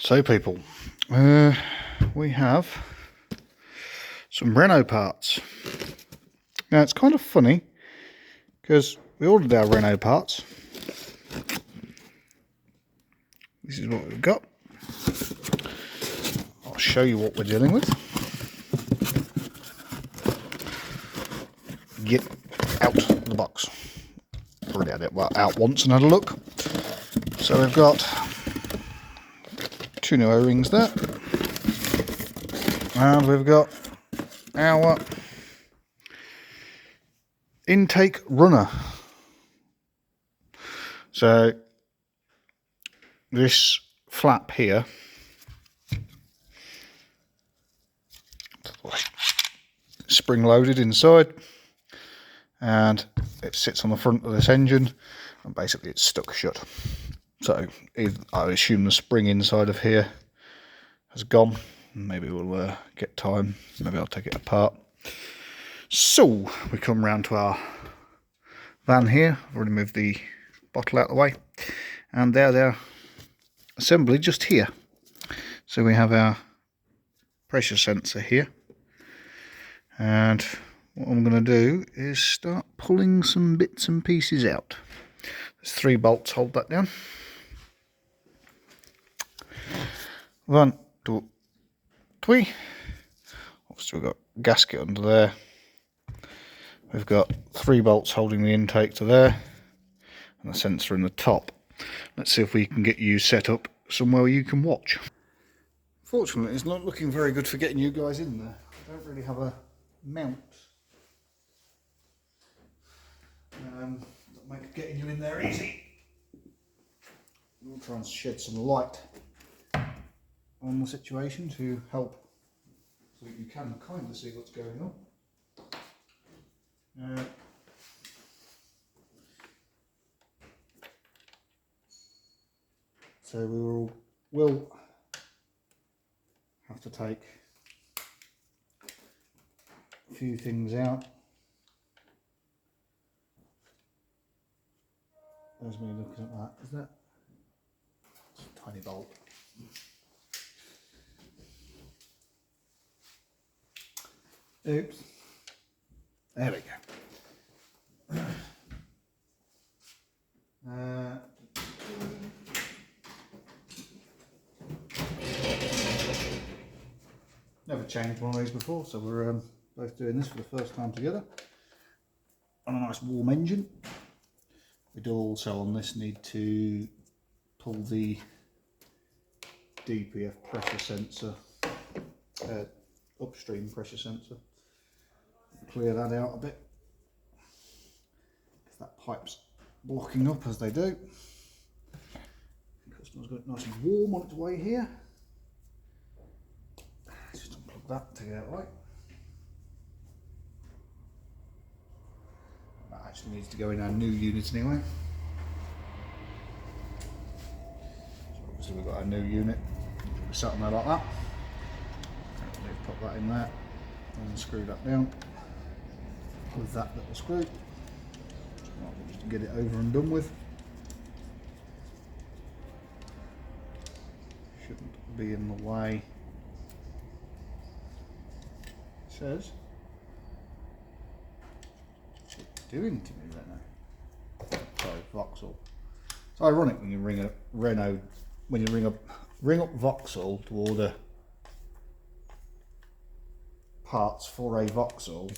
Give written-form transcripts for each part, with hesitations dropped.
So people, we have some Renault parts. Now it's kind of funny because we ordered our Renault parts. This is what we've got. I'll show you what we're dealing with. Get out of the box. Already had it out once and had a look. So we've got 2 new O-rings there. And we've got our intake runner. So this flap here spring loaded inside, and it sits on the front of this engine, and basically it's stuck shut. So I assume the spring inside of here has gone. Maybe we'll get time, maybe I'll take it apart. So we come round to our van here. I've already moved the bottle out of the way, and their assembly just here. So we have our pressure sensor here, and what I'm going to do is start pulling some bits and pieces out. There's 3 bolts, hold that down. 1, 2, 3. Obviously we've got a gasket under there. We've got 3 bolts holding the intake to there, and the sensor in the top. Let's see if we can get you set up somewhere where you can watch. Fortunately, it's not looking very good for getting you guys in there. I don't really have a mount that make getting you in there easy. We'll try and shed some light on the situation to help, so you can kind of see what's going on. So we will have to take a few things out. There's me looking at that. Is that a tiny bolt? Oops. There we go. Never changed one of these before, so we're both doing this for the first time together on a nice warm engine. We do also on this need to pull the DPF pressure sensor, upstream pressure sensor, clear that out a bit, because that pipe's blocking up as they do. The customer's got it nice and warm on its way here. Let's just unplug that to get it right. That actually needs to go in our new unit anyway. So obviously we've got our new unit sat on there like that. Pop that in there and screw that down with that little screw. Just to get it over and done with. Shouldn't be in the way. It says. What's it doing to me right now? Sorry, Vauxhall. It's ironic when you ring a Renault, when you ring up Vauxhall to order parts for a Vauxhall,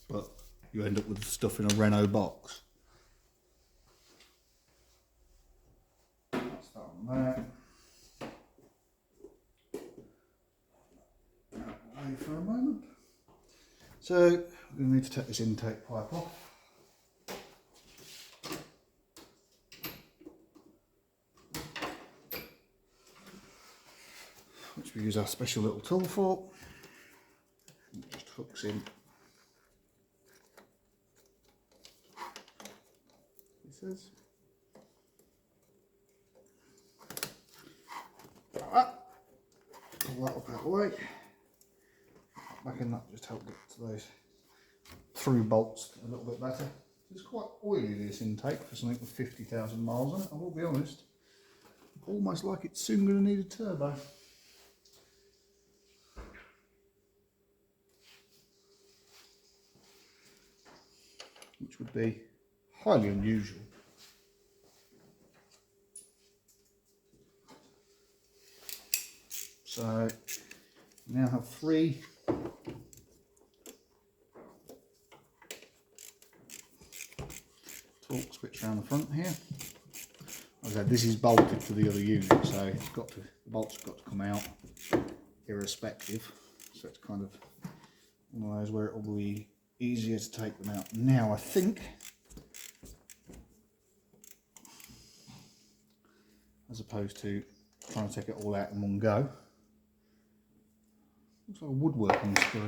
but you end up with stuff in a Renault box. That's that on there. Away for a moment. So we need to take this intake pipe off. Which we use our special little tool for. It just hooks in. Pieces. Like that. Pull that up out of the way. Back in that, just help get to those through bolts a little bit better. It's quite oily, this intake, for something with 50,000 miles on it, I will be honest. almost like it's soon going to need a turbo. Which would be highly unusual. So we now have 3 torque switch around the front here. Like I said, this is bolted to the other unit, so it's got to, the bolts have got to come out irrespective. So it's kind of one of those where it will be easier to take them out. Now I think, as opposed to trying to take it all out in one go, looks like a woodworking screw.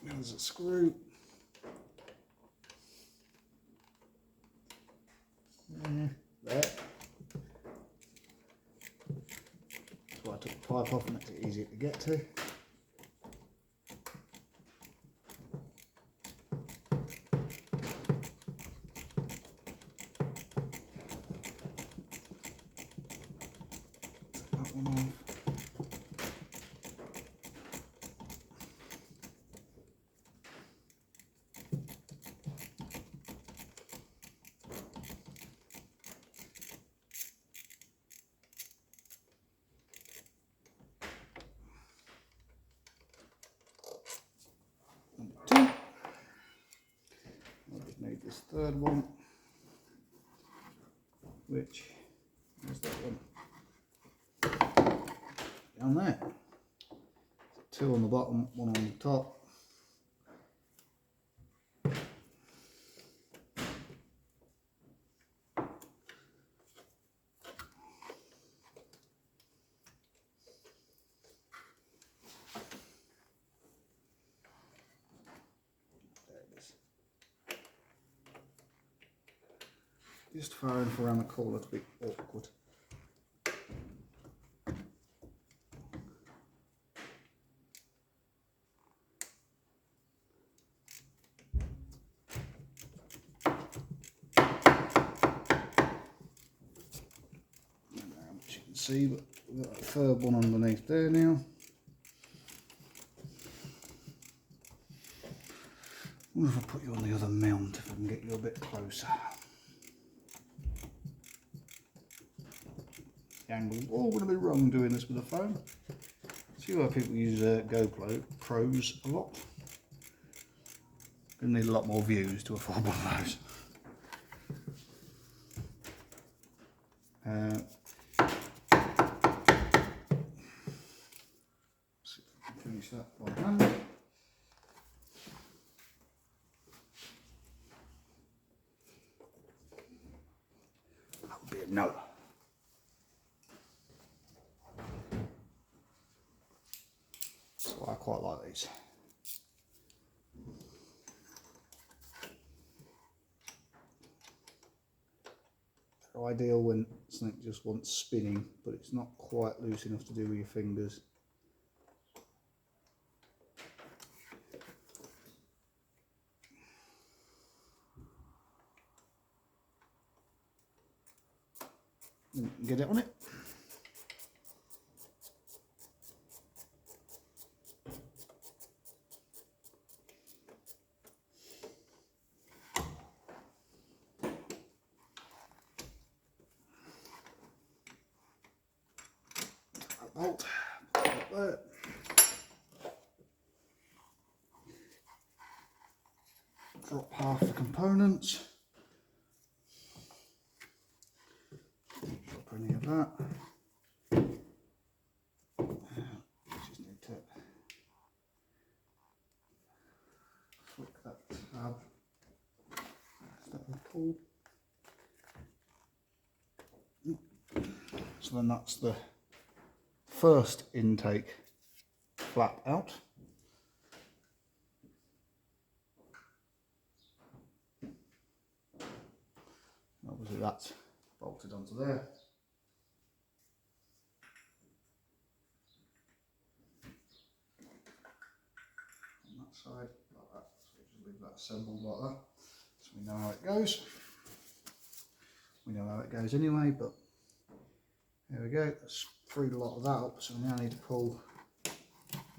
There's a screw. There. So I took the pipe off, makes it easier to get to. That one off. I just need this third one, which is that one down there. 2 on the bottom, 1 on the top. Just far enough around the corner to be awkward. I don't know how much you can see, but we've got a third one underneath there now. I wonder if I put you on the other mount, if I can get you a bit closer. The angle's all going to be wrong doing this with a phone. See why people use GoPros a lot. Going to need a lot more views to afford one of those. See if I can finish that by hand. That would be a no. So I quite like these. They're ideal when something just wants spinning, but it's not quite loose enough to do with your fingers. Get it on it. Bolt up there. Drop half the components. Drop any of that. Just need to flick that tab. That will pull. So then that's the first intake flap out. Obviously that's bolted onto there. On that side, like that. So we just leave that assembled like that, so we know how it goes. We know how it goes anyway, but there we go. That's freed a lot of that up, so we now need to pull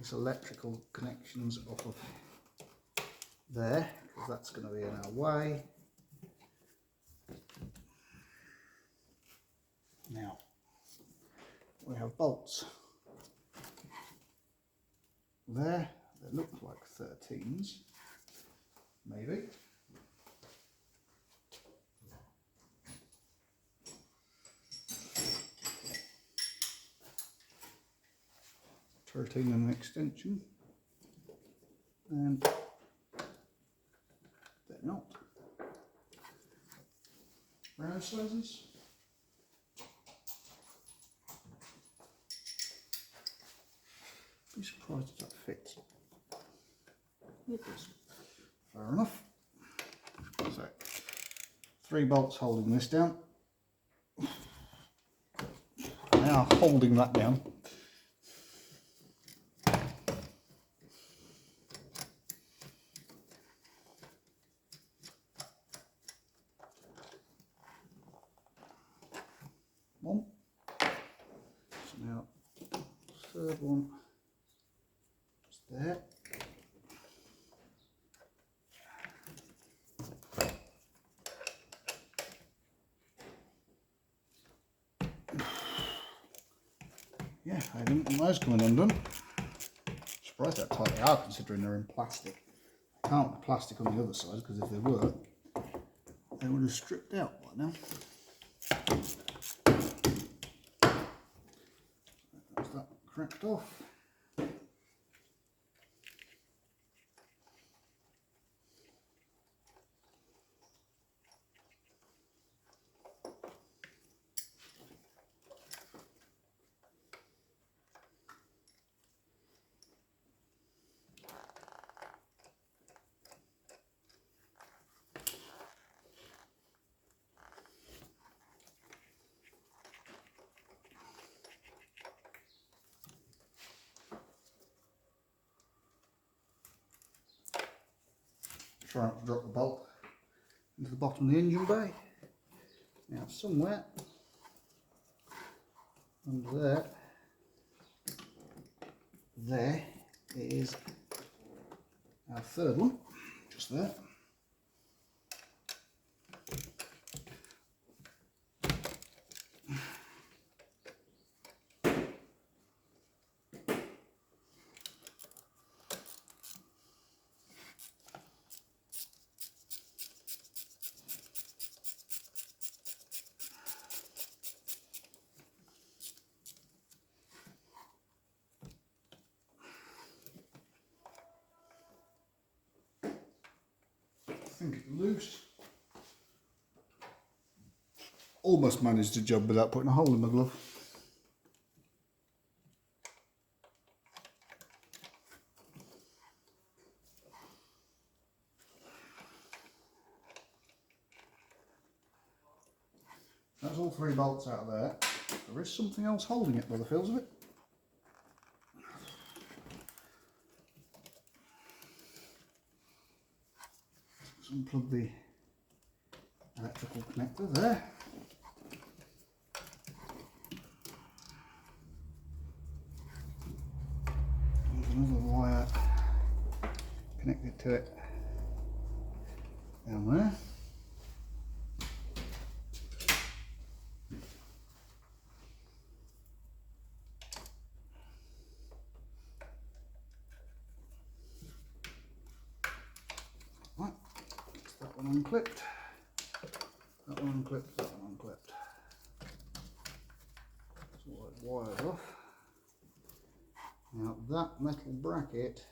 this electrical connections off of there, because that's going to be in our way. Now, we have bolts there that look like 13s, maybe. And an extension, and they're not. Round sizes. Be surprised if that fits. It does. Fair enough. So, 3 bolts holding this down. Now holding that down. One. So now, third one just there. Yeah, I didn't want those coming undone. Surprised how tight they are considering they're in plastic. I can't put plastic on the other side because if they were, they would have stripped out by now. That's that cracked off. Try not to drop the bolt into the bottom of the engine bay. Now somewhere under there is our third one, just there. I think it's loose. Almost managed the job without putting a hole in my glove. That's all 3 bolts out of there. There is something else holding it by the feels of it. Let's unplug the electrical connector there. There's another wire connected to it down there. Right, that's that one unclipped, that one unclipped, that one unclipped. So those wires off. Now that metal bracket,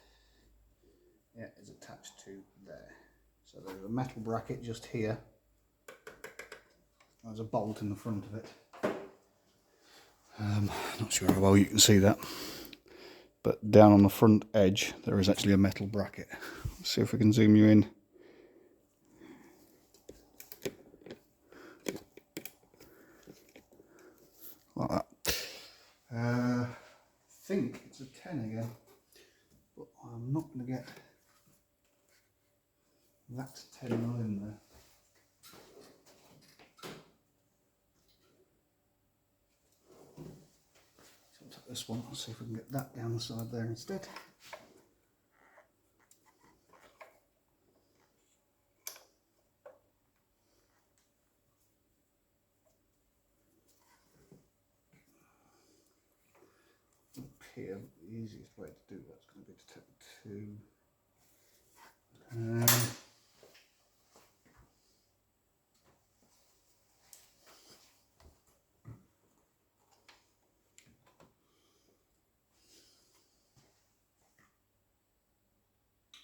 yeah, is attached to there. So there's a metal bracket just here. There's a bolt in the front of it. Not sure how well you can see that, but down on the front edge there is actually a metal bracket. Let's see if we can zoom you in. Like that. I think it's a 10 again, but I'm not going to get that 10 mil in there. this one. Let's see if we can get that down the side there instead. Up here, the easiest way to do that's going to be to take the two. Yeah,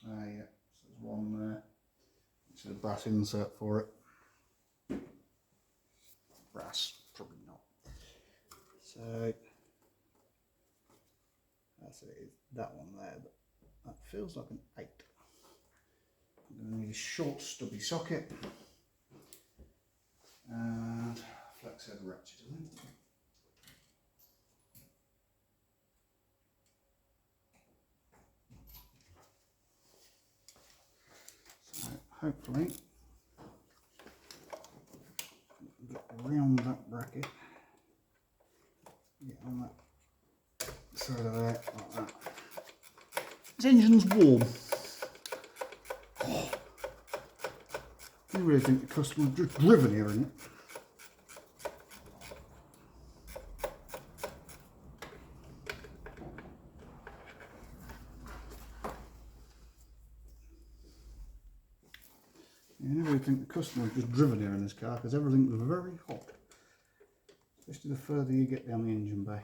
so there's one there. It's a brass insert for it. Brass, probably not. So that's it, it's that one there, but that feels like an 8. I'm going to need a short stubby socket and flex head ratchet, I think. So hopefully get around that bracket, get on that side of there like that. This engine's warm. Oh, I really think the customer's just driven here in it. I really think the customer's just driven here in this car because everything's very hot, especially the further you get down the engine bay.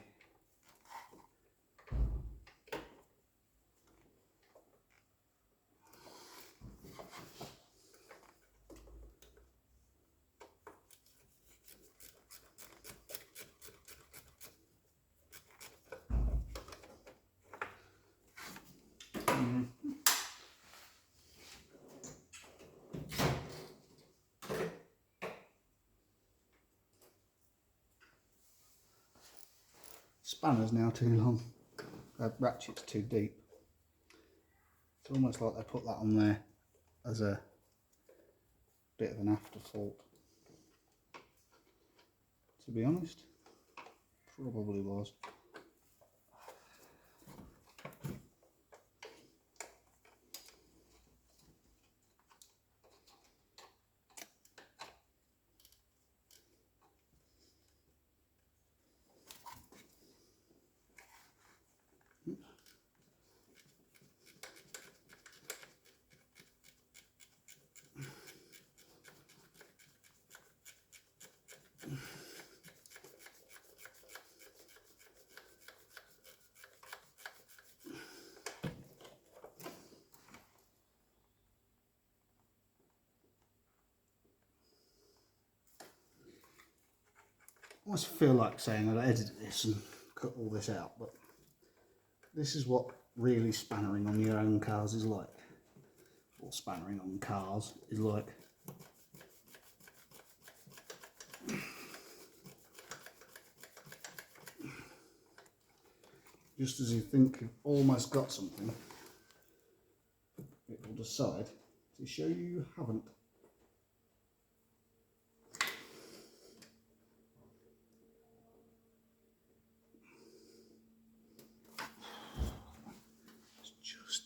Spanner's now too long, ratchet's too deep. It's almost like they put that on there as a bit of an afterthought. To be honest, probably was. I almost feel like saying I'd edited this and cut all this out, but this is what really spannering on your own cars is like, or spannering on cars is like. Just as you think you've almost got something, it will decide to show you haven't. It's just...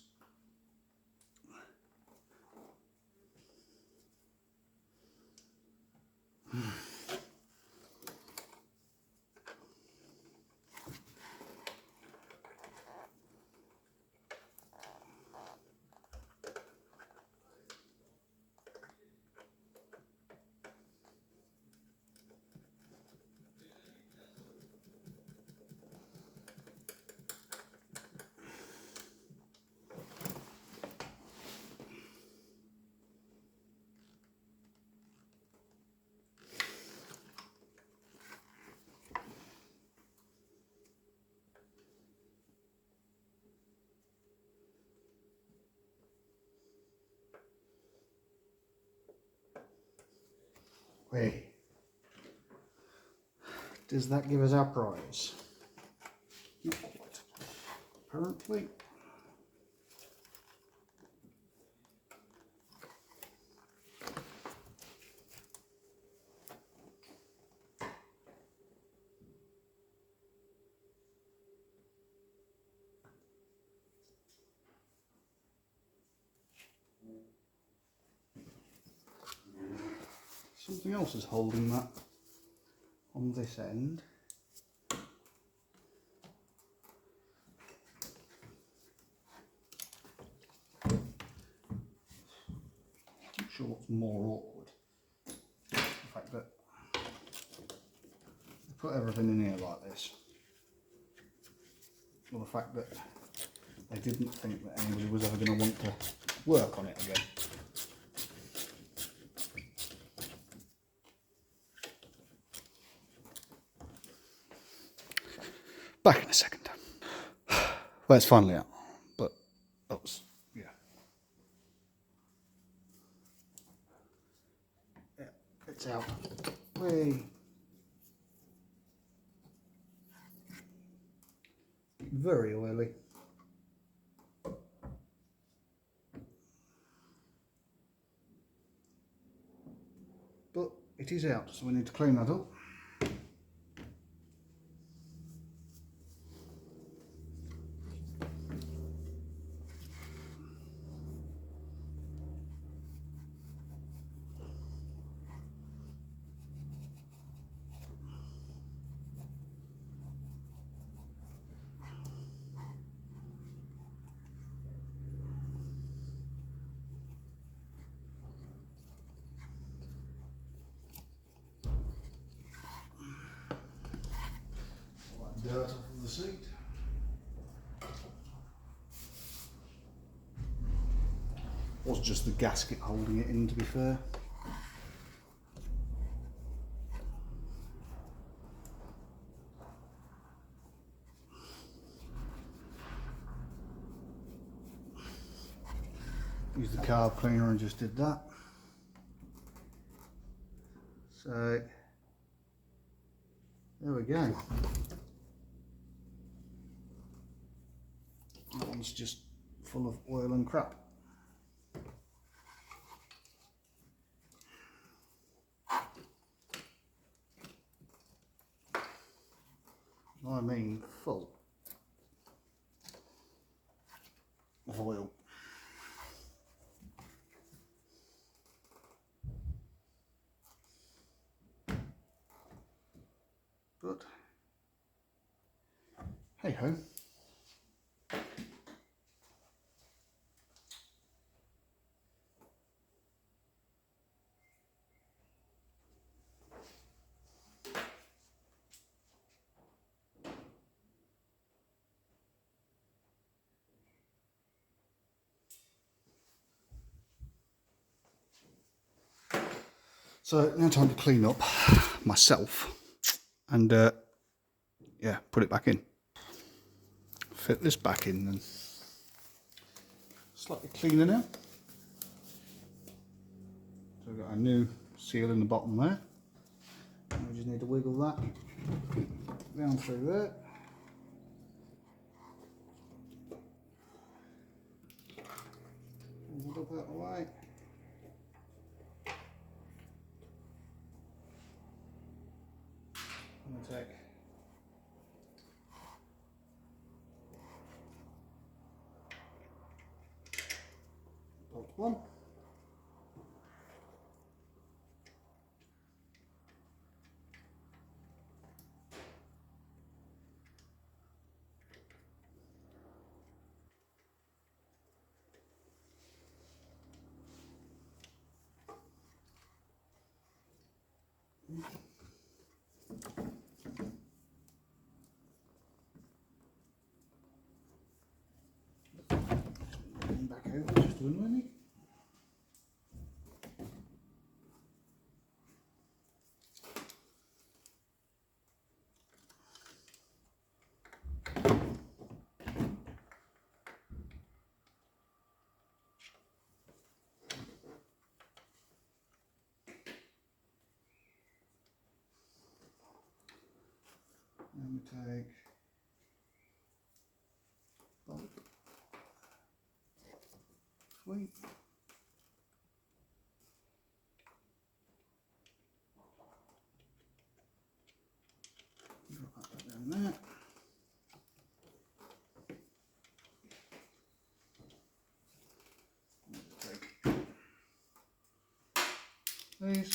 Wait. Does that give us our prize? Not quite. Apparently. something else is holding that on this end. I'm not sure what's more awkward. The fact that they put everything in here like this, or the fact that they didn't think that anybody was ever going to want to work on it again. Back in a second. Well, it's finally out, but that was, yeah. Yeah, it's out. Way. Very oily. But it is out, so we need to clean that up. Dirt off of the seat. Was just the gasket holding it in, to be fair. Used the carb cleaner and just did that. So there we go. That one's just full of oil and crap. I mean full of oil. But hey ho. So now time to clean up myself and yeah, put it back in. Fit this back in and slightly cleaner now. So we've got a new seal in the bottom there. And we just need to wiggle that down through there. Move it up out of the way. I'm going to take bolt one. Back over just to annoy me. And we take bolt 3. Drop that down there. Take these.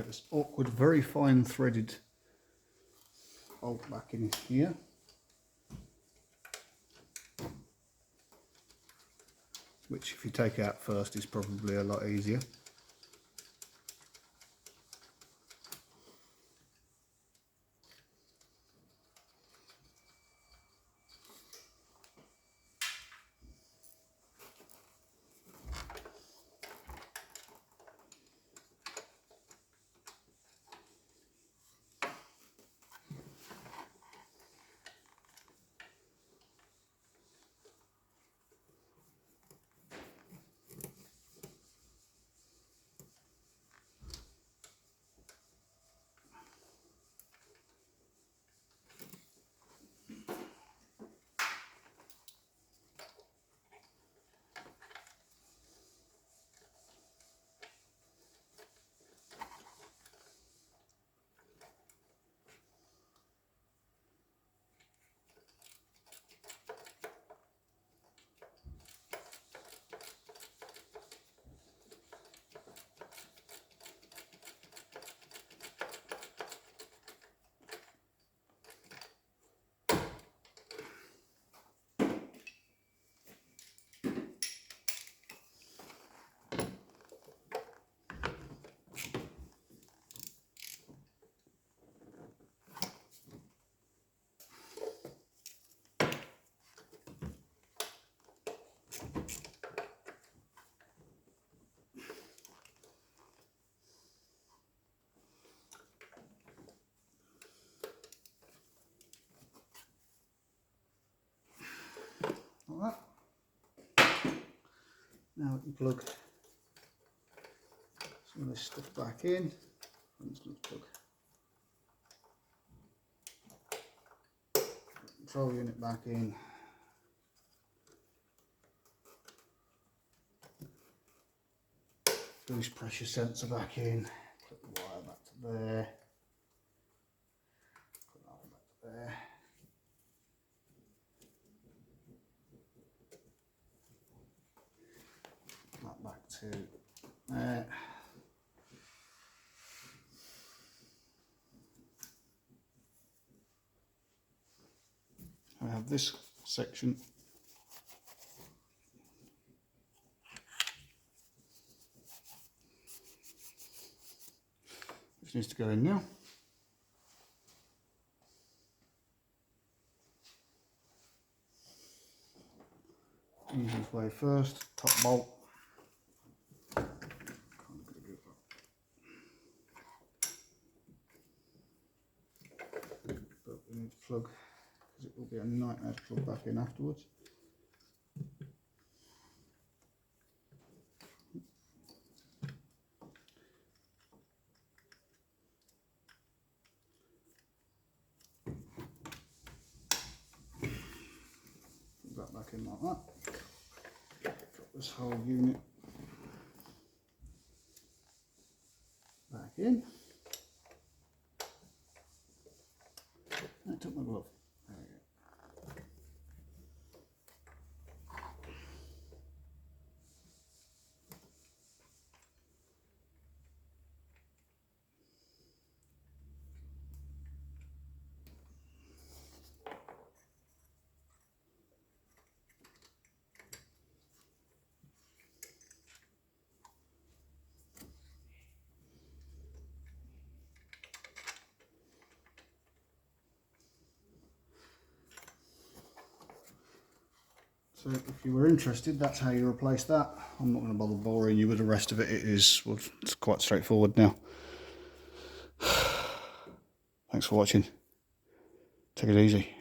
this awkward, very fine threaded bolt back in here. Which, if you take out first, is probably a lot easier. Like that. Now we can plug some of this stuff back in. Let's plug control unit back in. Boost pressure sensor back in. Put the wire back to there. Put that one back to there. That back to there. I have this section which needs to go in now. Easiest way first, top bolt. But we need to plug, because it will be a nightmare to plug back in afterwards. Put that back in like that. Drop this whole unit back in. I took my glove. There we go. So if you were interested, that's how you replace that. I'm not going to bother boring you with the rest of it. Well, it's quite straightforward now. Thanks for watching. Take it easy.